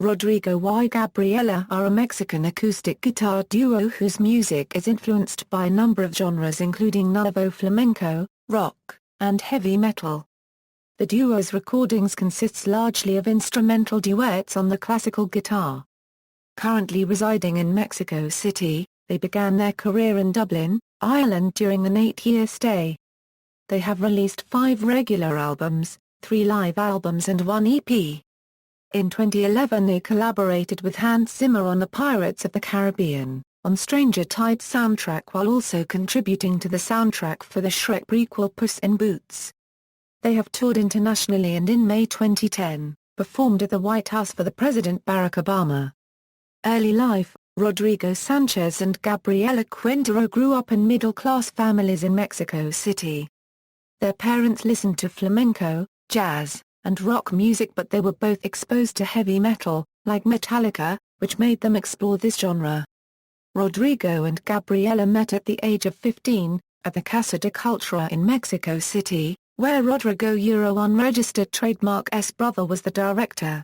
Rodrigo y Gabriela are a Mexican acoustic guitar duo whose music is influenced by a number of genres including nuevo flamenco, rock, and heavy metal. The duo's recordings consists largely of instrumental duets on the classical guitar. Currently residing in Mexico City, they began their career in Dublin, Ireland during an 8-year stay. They have released 5 regular albums, 3 live albums and 1 EP. In 2011 they collaborated with Hans Zimmer on the Pirates of the Caribbean, on Stranger Tides soundtrack while also contributing to the soundtrack for the Shrek prequel Puss in Boots. They have toured internationally and in May 2010, performed at the White House for the President Barack Obama. Early life, Rodrigo Sanchez and Gabriela Quintero grew up in middle-class families in Mexico City. Their parents listened to flamenco, jazz, and rock music but they were both exposed to heavy metal, like Metallica, which made them explore this genre. Rodrigo and Gabriela met at the age of 15, at the Casa de Cultura in Mexico City, where Rodrigo unregistered trademark's brother was the director.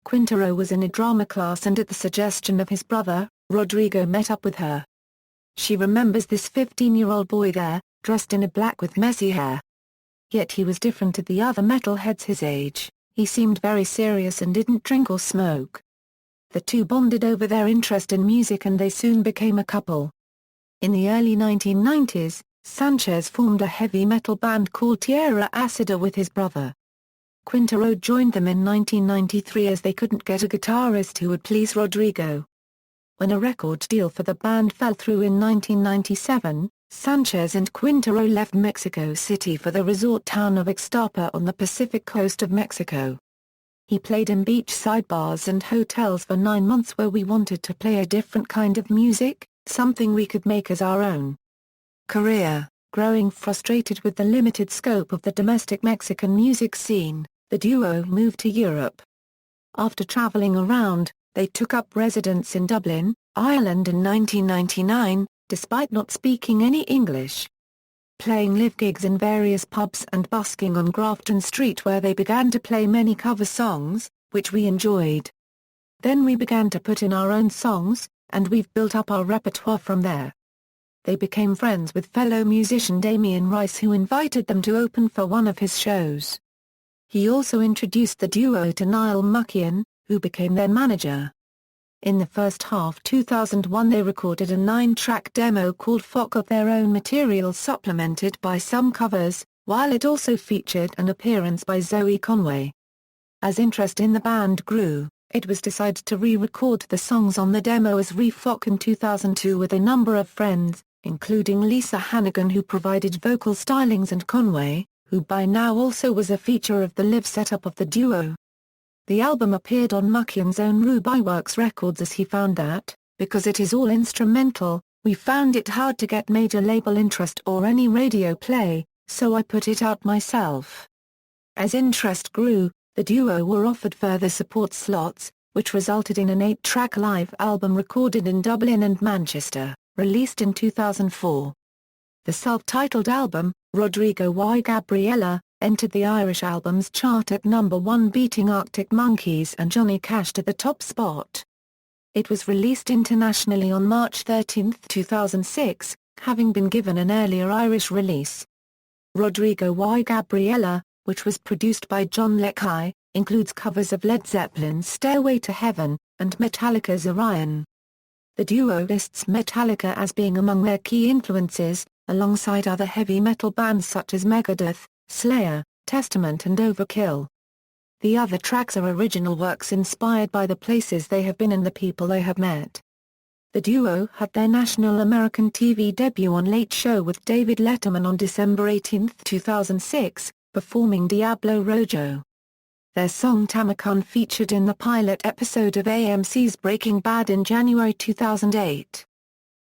Quintero was in a drama class and at the suggestion of his brother, Rodrigo met up with her. She remembers this 15-year-old boy there, dressed in black with messy hair. Yet he was different to the other metalheads his age, he seemed very serious and didn't drink or smoke. The two bonded over their interest in music and they soon became a couple. In the early 1990s, Sanchez formed a heavy metal band called Tierra Acida with his brother. Quintero joined them in 1993 as they couldn't get a guitarist who would please Rodrigo. When a record deal for the band fell through in 1997, Sanchez and Quintero left Mexico City for the resort town of Ixtapa on the Pacific coast of Mexico. He played in beachside bars and hotels for 9 months where we wanted to play a different kind of music, something we could make as our own. Career: growing frustrated with the limited scope of the domestic Mexican music scene, the duo moved to Europe. After traveling around, they took up residence in Dublin, Ireland in 1999, despite not speaking any English. Playing live gigs in various pubs and busking on Grafton Street where they began to play many cover songs, which we enjoyed. Then we began to put in our own songs, and we've built up our repertoire from there. They became friends with fellow musician Damien Rice who invited them to open for one of his shows. He also introduced the duo to Niall Muckian, who became their manager. In the first half 2001 they recorded a 9-track demo called Flock of their own material supplemented by some covers, while it also featured an appearance by Zoe Conway. As interest in the band grew, it was decided to re-record the songs on the demo as Re-Flock in 2002 with a number of friends, including Lisa Hannigan who provided vocal stylings and Conway, who by now also was a feature of the live setup of the duo. The album appeared on Muckian's own Ruby Works Records as he found that, because it is all instrumental, we found it hard to get major label interest or any radio play, so I put it out myself. As interest grew, the duo were offered further support slots, which resulted in an 8-track live album recorded in Dublin and Manchester, released in 2004. The self-titled album, Rodrigo y Gabriela, entered the Irish Albums Chart at number 1 beating Arctic Monkeys and Johnny Cash to the top spot. It was released internationally on March 13, 2006, having been given an earlier Irish release. Rodrigo y Gabriela, which was produced by John Leckie, includes covers of Led Zeppelin's Stairway to Heaven, and Metallica's Orion. The duo lists Metallica as being among their key influences, alongside other heavy metal bands such as Megadeth, Slayer, Testament and Overkill. The other tracks are original works inspired by the places they have been and the people they have met. The duo had their national American TV debut on Late Show with David Letterman on December 18, 2006, performing Diablo Rojo. Their song Tamacon featured in the pilot episode of AMC's Breaking Bad in January 2008.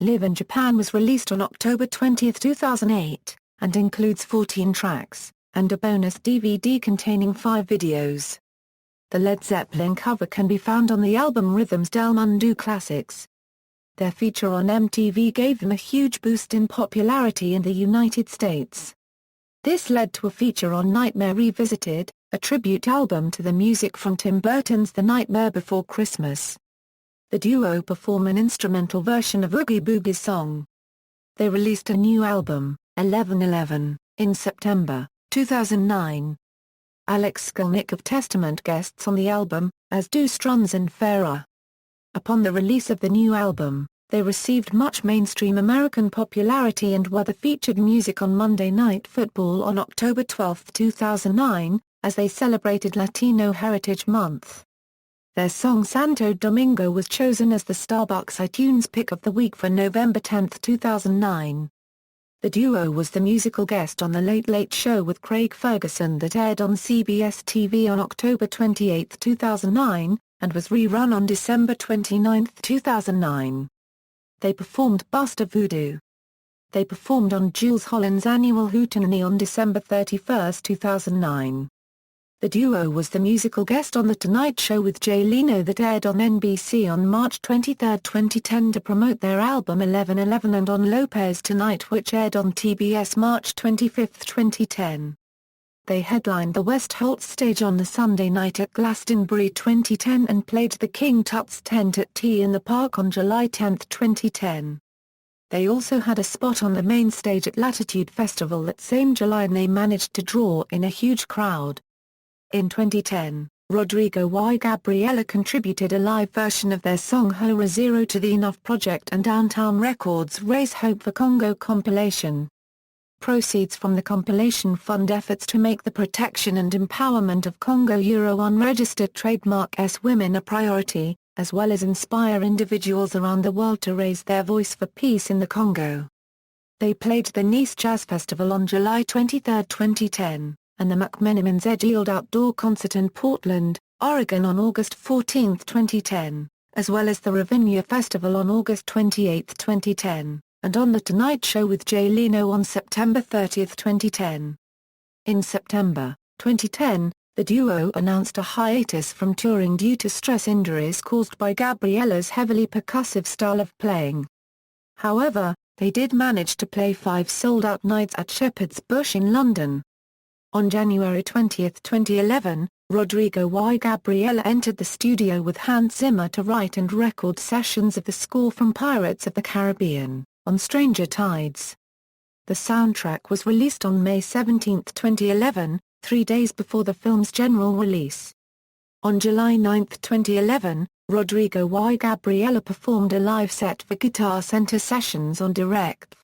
Live in Japan was released on October 20, 2008. And includes 14 tracks, and a bonus DVD containing 5 videos. The Led Zeppelin cover can be found on the album Rhythms del Mundo Classics. Their feature on MTV gave them a huge boost in popularity in the United States. This led to a feature on Nightmare Revisited, a tribute album to the music from Tim Burton's The Nightmare Before Christmas. The duo perform an instrumental version of Oogie Boogie's song. They released a new album, 1111, in September 2009. Alex Skolnick of Testament guests on the album, as do Struns and Farah. Upon the release of the new album, they received much mainstream American popularity and were the featured music on Monday Night Football on October 12, 2009, as they celebrated Latino Heritage Month. Their song Santo Domingo was chosen as the Starbucks iTunes Pick of the Week for November 10, 2009. The duo was the musical guest on The Late Late Show with Craig Ferguson that aired on CBS TV on October 28, 2009, and was rerun on December 29, 2009. They performed Buster Voodoo. They performed on Jools Holland's annual Hootenanny on December 31, 2009. The duo was the musical guest on The Tonight Show with Jay Leno that aired on NBC on March 23, 2010 to promote their album 1111 and on Lopez Tonight which aired on TBS March 25, 2010. They headlined the West Holtz stage on the Sunday night at Glastonbury 2010 and played the King Tut's tent at Tea in the Park on July 10, 2010. They also had a spot on the main stage at Latitude Festival that same July and they managed to draw in a huge crowd. In 2010, Rodrigo y Gabriela contributed a live version of their song Hora Zero to the Enough Project and Downtown Records' Raise Hope for Congo compilation. Proceeds from the compilation fund efforts to make the protection and empowerment of Congo unregistered trademark women a priority, as well as inspire individuals around the world to raise their voice for peace in the Congo. They played the Nice Jazz Festival on July 23, 2010. And the McMenamins Edgefield Outdoor Concert in Portland, Oregon on August 14, 2010, as well as the Ravinia Festival on August 28, 2010, and on The Tonight Show with Jay Leno on September 30, 2010. In September 2010, the duo announced a hiatus from touring due to stress injuries caused by Gabriela's heavily percussive style of playing. However, they did manage to play 5 sold-out nights at Shepherd's Bush in London. On January 20, 2011, Rodrigo y Gabriela entered the studio with Hans Zimmer to write and record sessions of the score from Pirates of the Caribbean, on Stranger Tides. The soundtrack was released on May 17, 2011, 3 days before the film's general release. On July 9, 2011, Rodrigo y Gabriela performed a live set for Guitar Center sessions on Direct.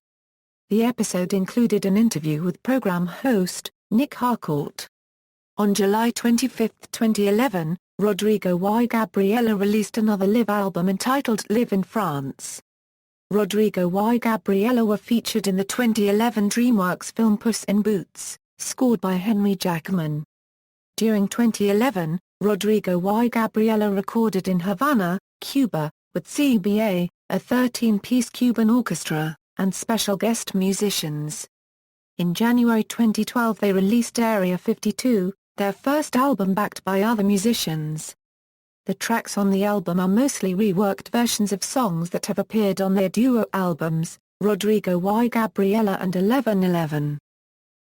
The episode included an interview with program host, Nick Harcourt. On July 25, 2011, Rodrigo y Gabriela released another live album entitled Live in France. Rodrigo y Gabriela were featured in the 2011 DreamWorks film Puss in Boots, scored by Henry Jackman. During 2011, Rodrigo y Gabriela recorded in Havana, Cuba, with CBA, a 13-piece Cuban orchestra, and special guest musicians. In January 2012 they released Area 52, their first album backed by other musicians. The tracks on the album are mostly reworked versions of songs that have appeared on their duo albums, Rodrigo y Gabriela and 1111.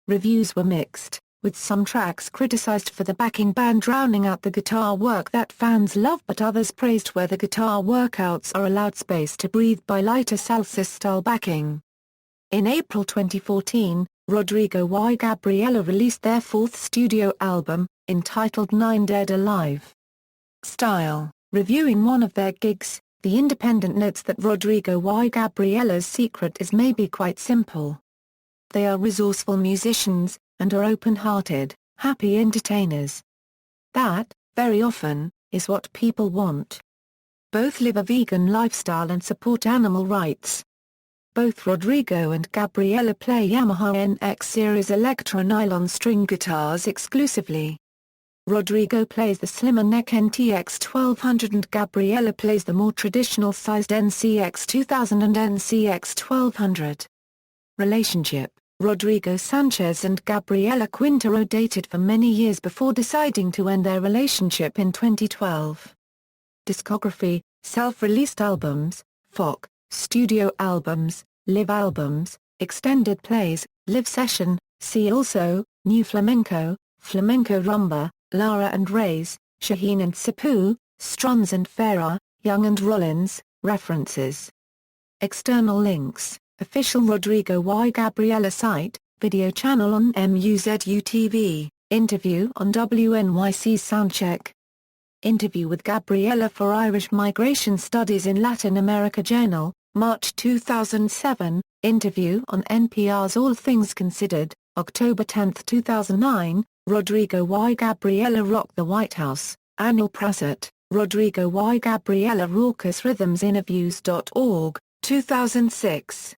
Reviews were mixed, with some tracks criticized for the backing band drowning out the guitar work that fans love but others praised where the guitar workouts are allowed space to breathe by lighter salsa-style backing. In April 2014, Rodrigo y Gabriela released their 4th studio album, entitled 9 Dead Alive. Style. Reviewing one of their gigs, The Independent notes that Rodrigo y Gabriela's secret is maybe quite simple. They are resourceful musicians, and are open-hearted, happy entertainers. That, very often, is what people want. Both live a vegan lifestyle and support animal rights. Both Rodrigo and Gabriela play Yamaha NX series electro nylon string guitars exclusively. Rodrigo plays the slimmer neck NTX 1200 and Gabriela plays the more traditional sized NCX 2000 and NCX 1200. Relationship. Rodrigo Sanchez and Gabriela Quintero dated for many years before deciding to end their relationship in 2012. Discography, self-released albums, folk, studio albums, live albums, extended plays, live session, see also, New Flamenco, Flamenco Rumba, Lara and Reyes, Shaheen and Sipu, Strons and Farah, Young and Rollins. References. External links: official Rodrigo y Gabriela site, video channel on MUZU TV, interview on WNYC Soundcheck. Interview with Gabriela for Irish Migration Studies in Latin America Journal, March 2007, interview on NPR's All Things Considered, October 10, 2009, Rodrigo y Gabriela Rock the White House, Annual Prasat, Rodrigo y Gabriela Raucous Rhythms Interviews.org, 2006.